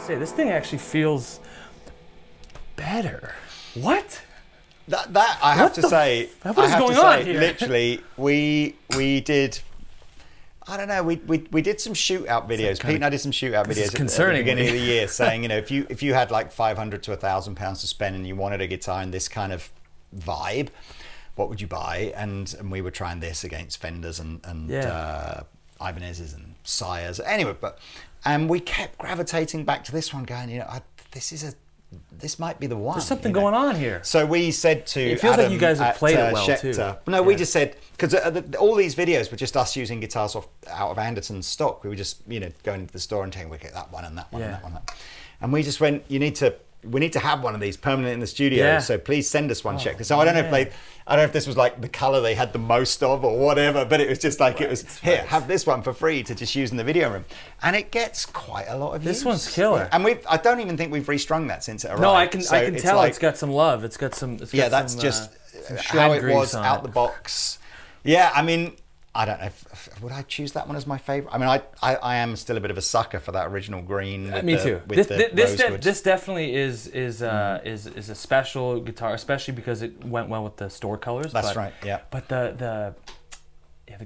[SPEAKER 2] This thing actually feels better. What?
[SPEAKER 1] That I have to say.
[SPEAKER 2] What is going on here?
[SPEAKER 1] Literally, we did. I don't know. We did some shootout videos. Pete and I did some shootout videos at the beginning of the year, saying, you know, if you had like 500 to 1,000 pounds to spend and you wanted a guitar in this kind of vibe, what would you buy? And we were trying this against Fenders and Ibanez's and Sires. Anyway, and we kept gravitating back to this one, going, you know, this might be the one.
[SPEAKER 2] There's something going on here.
[SPEAKER 1] So we said to
[SPEAKER 2] it feels
[SPEAKER 1] Adam
[SPEAKER 2] like you guys have played it well
[SPEAKER 1] Schecter,
[SPEAKER 2] too.
[SPEAKER 1] No, we just said, because all these videos were just us using guitars out of Andertons stock. We were just, you know, going into the store and taking, we get that one and that one and that one. And we just went, we need to have one of these permanent in the studio, so please send us one, Schecter. So I don't know if I don't know if this was like the color they had the most of or whatever, but it was just like, it was, here, have this one for free to just use in the video room. And it gets quite a lot of use.
[SPEAKER 2] This one's killer.
[SPEAKER 1] And I don't even think we've restrung that since it arrived.
[SPEAKER 2] No, I can tell like, it's got some love. It's got some,
[SPEAKER 1] that's just how it was out the box. Yeah, I mean, I don't know. Would I choose that one as my favorite? I mean, I am still a bit of a sucker for that original green.
[SPEAKER 2] Me too. This definitely is a special guitar, especially because it went well with the store colors.
[SPEAKER 1] That's right. Yeah.
[SPEAKER 2] But the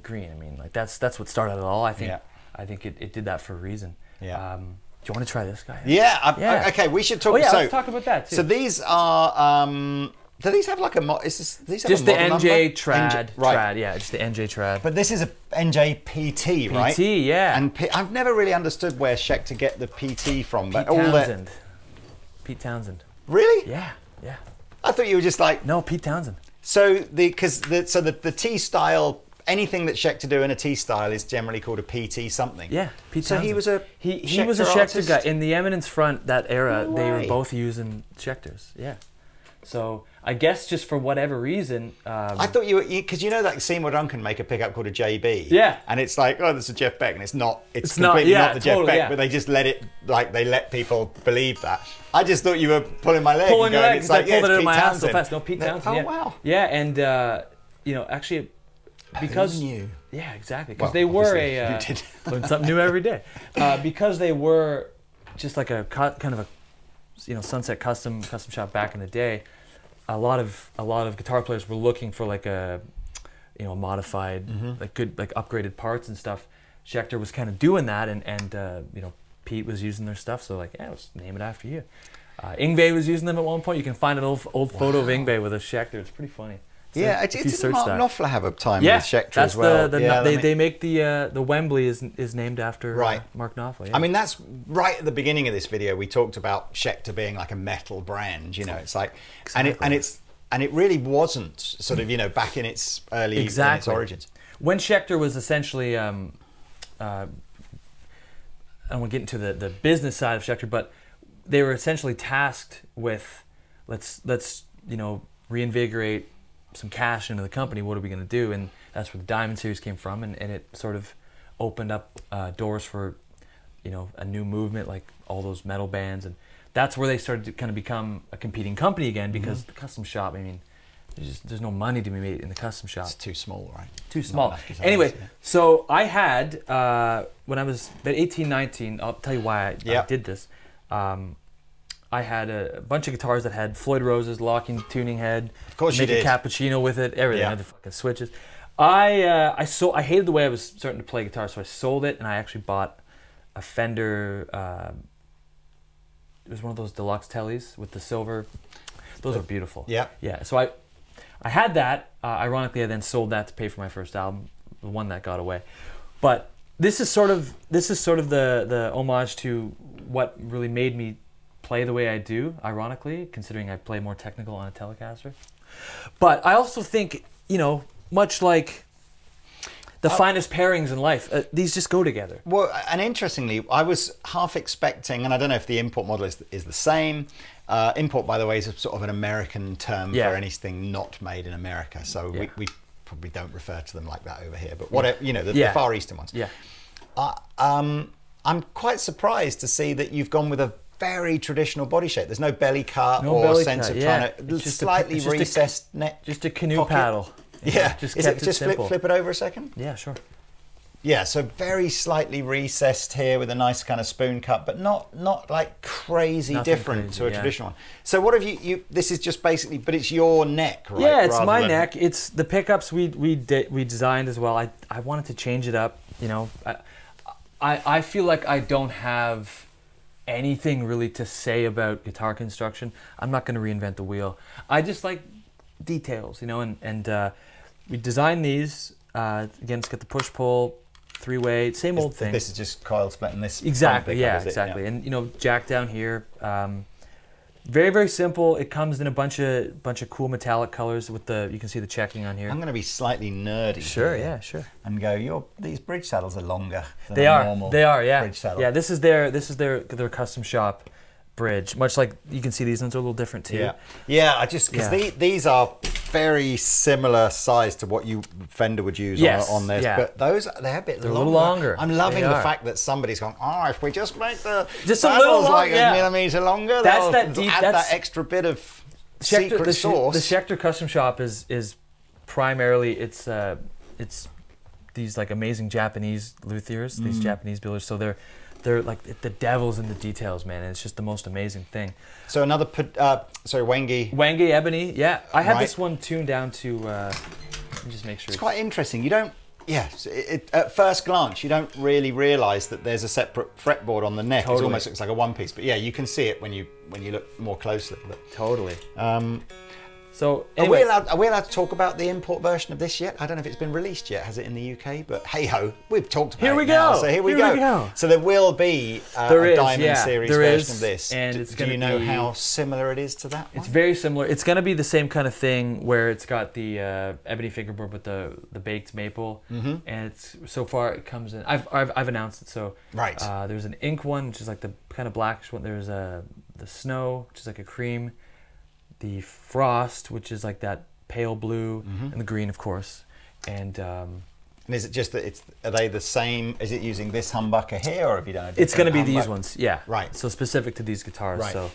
[SPEAKER 2] green. I mean, like that's what started it all. I think it did that for a reason.
[SPEAKER 1] Yeah.
[SPEAKER 2] Do you want to try this guy?
[SPEAKER 1] Yeah. Okay, we should talk.
[SPEAKER 2] Oh yeah, let's talk about that too.
[SPEAKER 1] So these are. Do these have like a these have
[SPEAKER 2] just
[SPEAKER 1] a
[SPEAKER 2] the
[SPEAKER 1] model
[SPEAKER 2] NJ trad,
[SPEAKER 1] NJ, right?
[SPEAKER 2] Trad, yeah, just the NJ trad.
[SPEAKER 1] But this is a NJ PT, right?
[SPEAKER 2] PT, yeah.
[SPEAKER 1] And I've never really understood where Schecter get the PT from. But
[SPEAKER 2] Pete Townsend.
[SPEAKER 1] Really?
[SPEAKER 2] Yeah.
[SPEAKER 1] I thought you were just like
[SPEAKER 2] Pete Townsend.
[SPEAKER 1] So the T style, anything that Schecter do in a T style is generally called a PT something.
[SPEAKER 2] Yeah, Pete Townsend.
[SPEAKER 1] So he was a
[SPEAKER 2] he was a Schecter guy in the Eminence front that era.
[SPEAKER 1] No
[SPEAKER 2] they were both using Schecters. Yeah. So I guess just for whatever reason,
[SPEAKER 1] I thought because you know that Seymour Duncan make a pickup called a JB.
[SPEAKER 2] Yeah.
[SPEAKER 1] And it's like, oh, that's a Jeff Beck, and it's not. It's completely not the Jeff Beck, but they just let it they let people believe that. I just thought you were pulling my leg.
[SPEAKER 2] Pulling your leg,
[SPEAKER 1] it's like,
[SPEAKER 2] I pulled it in my ass so
[SPEAKER 1] Townsend.
[SPEAKER 2] fast. No, Pete Townsend.
[SPEAKER 1] Oh wow.
[SPEAKER 2] Yeah, and you know, actually, because
[SPEAKER 1] who knew?
[SPEAKER 2] Yeah, exactly. Because they were
[SPEAKER 1] you did.
[SPEAKER 2] learn something new every day. Because they were just like a kind of a Sunset custom shop back in the day. A lot of guitar players were looking for like a modified like good like upgraded parts and stuff. Schecter was kind of doing that, and Pete was using their stuff, so like, yeah, let's name it after you. Ingve was using them at one point. You can find an old photo of Ingve with a Schecter. It's pretty funny. So
[SPEAKER 1] yeah, didn't Mark Knopfler have a time with Schecter as well?
[SPEAKER 2] They make the Wembley is named after Mark Knopfler. Yeah.
[SPEAKER 1] I mean, that's right at the beginning of this video. We talked about Schecter being like a metal brand. You know, it's like, and it really wasn't sort of, you know, back in its early in its origins.
[SPEAKER 2] When Schecter was essentially, I don't want to get into the business side of Schecter, but they were essentially tasked with let's you know, reinvigorate some cash into the company. What are we going to do? And that's where the Diamond series came from, and it sort of opened up doors for, you know, a new movement, like all those metal bands, and that's where they started to kind of become a competing company again, because the custom shop, I mean, there's no money to be made in the custom shop.
[SPEAKER 1] It's too small, right?
[SPEAKER 2] Too small. Anyway, so I had, when I was about 18, 19, I'll tell you why I did this. I had a bunch of guitars that had Floyd Rose's locking tuning head.
[SPEAKER 1] Of course you did.
[SPEAKER 2] Make a cappuccino with it, everything. I had the fucking switches. I hated the way I was starting to play guitar, so I sold it, and I actually bought a Fender, it was one of those deluxe tellies with the silver. Those are beautiful. Yeah. Yeah. So I had that. Ironically, I then sold that to pay for my first album, the one that got away. But this is sort of the homage to what really made me play the way I do. Ironically, considering I play more technical on a Telecaster. But I also think, you know, much like the finest pairings in life, these just go together. Well,
[SPEAKER 1] and interestingly, I was half expecting, and I don't know if the import model is the same. Import, by the way, is a sort of an American term for anything not made in America. So we probably don't refer to them like that over here. But whatever, you know, the Far Eastern ones. Yeah. I'm quite surprised to see that you've gone with a very traditional body shape. There's no belly cut or sense of trying to slightly recessed neck.
[SPEAKER 2] Just a canoe paddle.
[SPEAKER 1] Yeah, just flip it over a second?
[SPEAKER 2] Yeah, sure.
[SPEAKER 1] Yeah, so very slightly recessed here with a nice kind of spoon cut, but not like crazy different to a traditional one. So what have you this is just basically, but it's your neck, right?
[SPEAKER 2] Yeah, it's my neck. It's the pickups we designed as well. I wanted to change it up, you know. I feel like I don't have anything really to say about guitar construction. I'm not going to reinvent the wheel. I just like details, you know, and we designed these. Again, it's got the push-pull, three-way, same old thing.
[SPEAKER 1] This is just coil split and this.
[SPEAKER 2] Exactly, exactly. And you know, jack down here. Very, very simple. It comes in a bunch of cool metallic colors with you can see the checking on here.
[SPEAKER 1] I'm going to be slightly nerdy.
[SPEAKER 2] Sure, yeah, sure.
[SPEAKER 1] And go, these bridge saddles are longer than
[SPEAKER 2] they
[SPEAKER 1] a normal
[SPEAKER 2] bridge saddle. Yeah, this is their custom shop bridge. Much like you can see, these ones are a little different too.
[SPEAKER 1] Yeah. Because these are very similar size to what Fender would use on this, but they're a bit longer. I'm loving the fact that somebody's gone, if we just make the saddles like a millimeter longer, add that extra bit of secret sauce.
[SPEAKER 2] The Schecter custom shop is primarily it's these like amazing Japanese luthiers, these Japanese builders. So they're like the devil's in the details, man. And it's just the most amazing thing.
[SPEAKER 1] So another, Wenge.
[SPEAKER 2] Wenge ebony, yeah. I had this one tuned down to, let me just make sure.
[SPEAKER 1] It's quite interesting. You don't, at first glance, you don't really realise that there's a separate fretboard on the neck. It almost looks like a one piece. But yeah, you can see it when you look more closely. But,
[SPEAKER 2] totally.
[SPEAKER 1] So anyway, are we allowed to talk about the import version of this yet? I don't know if it's been released yet. Has it in the UK? But hey ho, we've talked about it now. So here we go. So there will be a Diamond Series version of this. And do you know how similar it is to that one?
[SPEAKER 2] It's very similar. It's going to be the same kind of thing where it's got the ebony fingerboard with the baked maple. And so far it comes in. I've announced it. So there's an ink one, which is like the kind of blackish one. There's the snow, which is like a cream. The frost, which is like that pale blue, and the green, of course. And
[SPEAKER 1] is it just that are they the same? Is it using this humbucker here, or have you done a different
[SPEAKER 2] It's going to be these ones, yeah.
[SPEAKER 1] Right.
[SPEAKER 2] So specific to these guitars. Right. So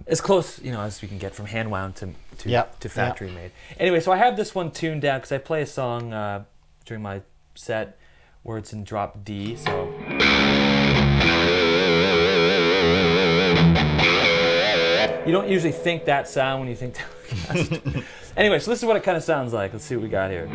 [SPEAKER 2] as close, you know, as we can get from hand wound to factory made. Anyway, so I have this one tuned down because I play a song during my set where it's in drop D. So. You don't usually think that sound when you think Telecaster. Anyway, so this is what it kind of sounds like. Let's see what we got here.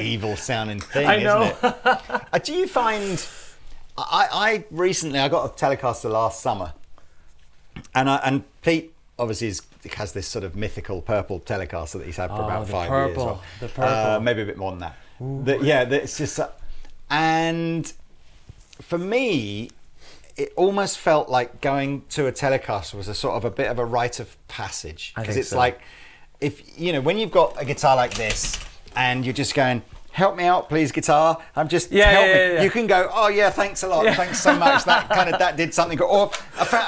[SPEAKER 1] evil sounding thing,
[SPEAKER 2] I know.
[SPEAKER 1] isn't it? Do you find... I recently, I got a Telecaster last summer, and Pete obviously has this sort of mythical purple Telecaster that he's had for about 5 years.
[SPEAKER 2] The purple.
[SPEAKER 1] Maybe a bit more than that. It's just... and for me, it almost felt like going to a Telecaster was a sort of a bit of a rite of passage. Because it's like, if you know, when you've got a guitar like this and you're just going, help me out, please, guitar. I'm just help me. Yeah. You can go, oh yeah, thanks a lot, thanks so much. That did something. Or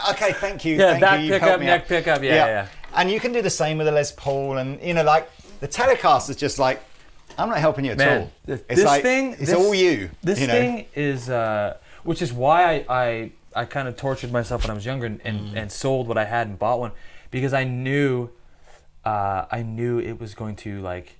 [SPEAKER 1] okay, thank you, thank you. You've helped me out.
[SPEAKER 2] Neck pickup, yeah.
[SPEAKER 1] And you can do the same with a Les Paul, and you know, like the Telecaster's just like, I'm not helping you at all. It's like, it's all you.
[SPEAKER 2] This thing is, which is why I kind of tortured myself when I was younger and sold what I had and bought one, because I knew it was going to like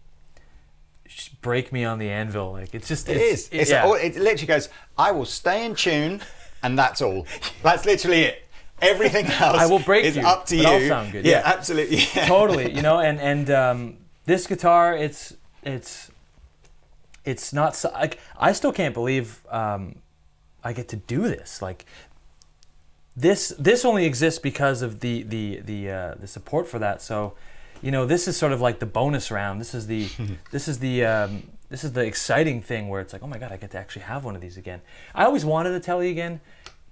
[SPEAKER 2] break me on the anvil. Like it literally goes, I will stay in tune, and that's all. That's literally it. Everything else I will break
[SPEAKER 1] is
[SPEAKER 2] you,
[SPEAKER 1] up to
[SPEAKER 2] but
[SPEAKER 1] you.
[SPEAKER 2] I'll sound good.
[SPEAKER 1] Yeah, absolutely. Yeah.
[SPEAKER 2] Totally. You know, and this guitar, it's not so, like, I still can't believe I get to do this. Like this only exists because of the support for that. So, you know, this is sort of like the bonus round. This is the this is the exciting thing where it's like, oh my God, I get to actually have one of these again. I always wanted a Tele again,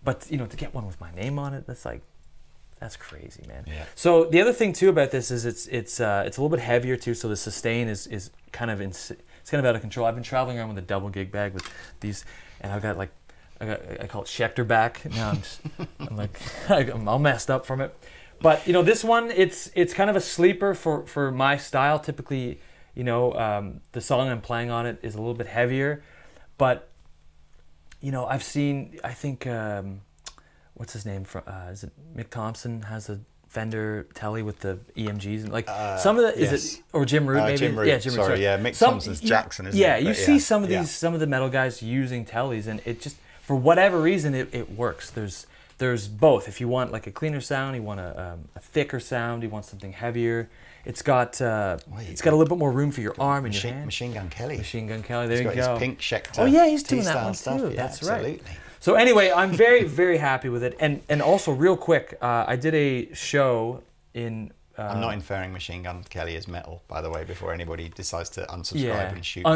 [SPEAKER 2] but you know, to get one with my name on it, that's crazy, man. Yeah. So the other thing too about this is it's a little bit heavier too. So the sustain is kind of it's kind of out of control. I've been traveling around with a double gig bag with these, and I've got like I call it Schecter back. Now I'm all messed up from it. But you know, this one it's kind of a sleeper for my style. Typically, you know, the song I'm playing on it is a little bit heavier, but you know, I think what's his name from is it Nick Johnston has a Fender Tele with the EMGs and like some of the or Jim Root maybe
[SPEAKER 1] Jim Root.
[SPEAKER 2] Yeah, Jim Root.
[SPEAKER 1] Sorry, yeah, Mick Thompson's Jackson, isn't it?
[SPEAKER 2] Yeah, you see some of these some of the metal guys using Teles, and it just for whatever reason it works. There's both. If you want like a cleaner sound, you want a thicker sound, you want something heavier. It's got a little bit more room for your arm and your hand.
[SPEAKER 1] Machine Gun Kelly.
[SPEAKER 2] There you go.
[SPEAKER 1] Got his pink Schecter.
[SPEAKER 2] Oh yeah, he's doing that one
[SPEAKER 1] stuff.
[SPEAKER 2] too.
[SPEAKER 1] Yeah,
[SPEAKER 2] That's
[SPEAKER 1] absolutely.
[SPEAKER 2] right. So anyway, I'm very, very happy with it. And also, real quick, I did a show in...
[SPEAKER 1] I'm not inferring Machine Gun Kelly as metal, by the way, before anybody decides to unsubscribe and shoot me.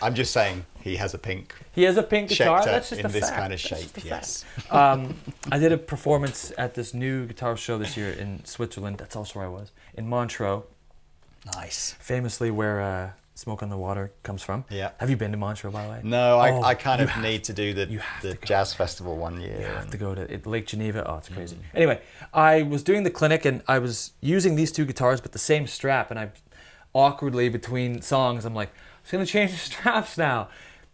[SPEAKER 1] I'm just saying he has a pink...
[SPEAKER 2] He has a pink guitar.
[SPEAKER 1] Schecter
[SPEAKER 2] That's just
[SPEAKER 1] in
[SPEAKER 2] a
[SPEAKER 1] this
[SPEAKER 2] fact.
[SPEAKER 1] kind of shape, yes.
[SPEAKER 2] I did a performance at this new guitar show this year in Switzerland. That's also where I was. In Montreux.
[SPEAKER 1] Nice.
[SPEAKER 2] Famously where... Smoke on the Water comes from.
[SPEAKER 1] Yeah.
[SPEAKER 2] Have you been to Montreux, by the way?
[SPEAKER 1] No, I kind of need to do the jazz festival one year.
[SPEAKER 2] You have to go to Lake Geneva. Oh, it's crazy. Anyway, I was doing the clinic and I was using these two guitars but the same strap, and I awkwardly between songs I'm like, I'm just gonna change the straps now.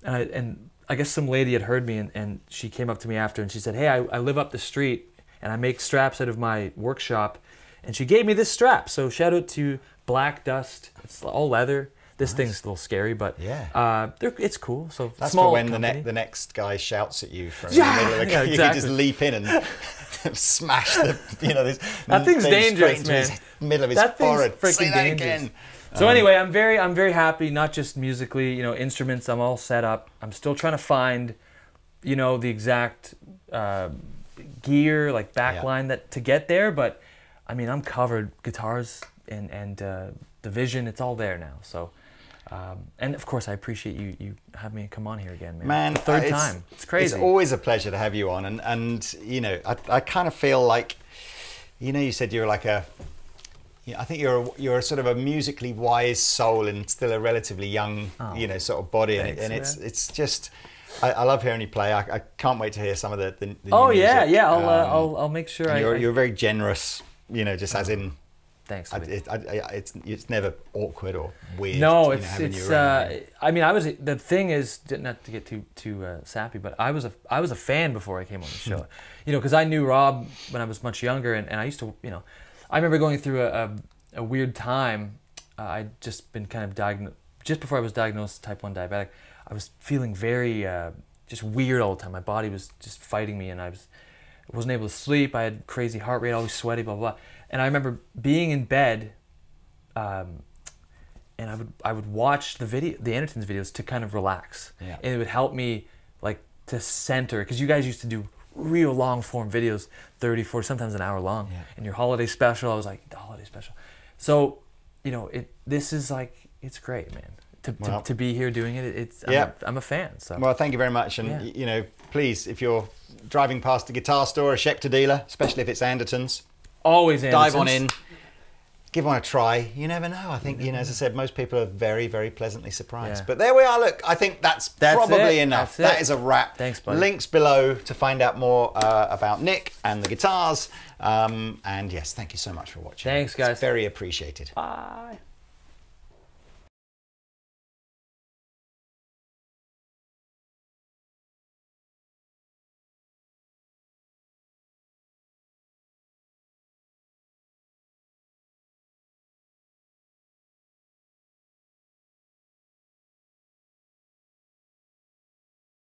[SPEAKER 2] And I guess some lady had heard me and she came up to me after and she said, hey, I live up the street and I make straps out of my workshop, and she gave me this strap. So shout out to Black Dust. It's all leather. This thing's a little scary, but it's cool. So
[SPEAKER 1] that's
[SPEAKER 2] small
[SPEAKER 1] for when
[SPEAKER 2] company.
[SPEAKER 1] the next guy shouts at you from the middle of the exactly. You can just leap in and smash this.
[SPEAKER 2] That thing's dangerous, man.
[SPEAKER 1] Middle of his forehead.
[SPEAKER 2] Say that
[SPEAKER 1] again.
[SPEAKER 2] So anyway, I'm very happy. Not just musically, you know, instruments. I'm all set up. I'm still trying to find, you know, the exact gear, like backline that to get there. But I mean, I'm covered. Guitars and the vision. It's all there now. So. And of course, I appreciate you have me come on here again, man.
[SPEAKER 1] Man,
[SPEAKER 2] third time. It's crazy.
[SPEAKER 1] It's always a pleasure to have you on, and you know, I kind of feel like, you know, you said you're like I think you're a sort of a musically wise soul and still a relatively young, you know, sort of body,
[SPEAKER 2] thanks,
[SPEAKER 1] and it's just. I love hearing you play. I can't wait to hear some of the new
[SPEAKER 2] music.
[SPEAKER 1] Yeah.
[SPEAKER 2] I'll make sure.
[SPEAKER 1] You're very generous, you know, just as in.
[SPEAKER 2] Thanks.
[SPEAKER 1] It's never awkward or weird.
[SPEAKER 2] No, it's. I mean, the thing is, not to get too sappy, but I was a fan before I came on the show. You know, because I knew Rob when I was much younger, and I used to, you know, I remember going through a weird time. I'd just been kind of diagnosed just before I was diagnosed type 1 diabetic. I was feeling very just weird all the time. My body was just fighting me, and I wasn't able to sleep. I had crazy heart rate, always sweaty, blah blah. And I remember being in bed, and and I would watch the Andertons videos to kind of relax,
[SPEAKER 1] yeah.
[SPEAKER 2] and it would help me like to center, because you guys used to do real long form videos, 30, 40, sometimes an hour long,
[SPEAKER 1] yeah.
[SPEAKER 2] and your holiday special, I was like, the holiday special. So, you know, this is like, it's great, man. To be here doing it, I'm a fan. So.
[SPEAKER 1] Well, thank you very much, and you know, please, if you're driving past a guitar store, a Schecter dealer, especially if it's Andertons,
[SPEAKER 2] always Andertons.
[SPEAKER 1] Dive on in, give one a try. You never know. I think, you know, as I said, most people are very, very pleasantly surprised. Yeah. But there we are. Look, I think that's probably enough. That is a wrap.
[SPEAKER 2] Thanks, buddy.
[SPEAKER 1] Links below to find out more about Nick and the guitars. And yes, thank you so much for watching.
[SPEAKER 2] Thanks, guys.
[SPEAKER 1] It's very appreciated.
[SPEAKER 2] Bye.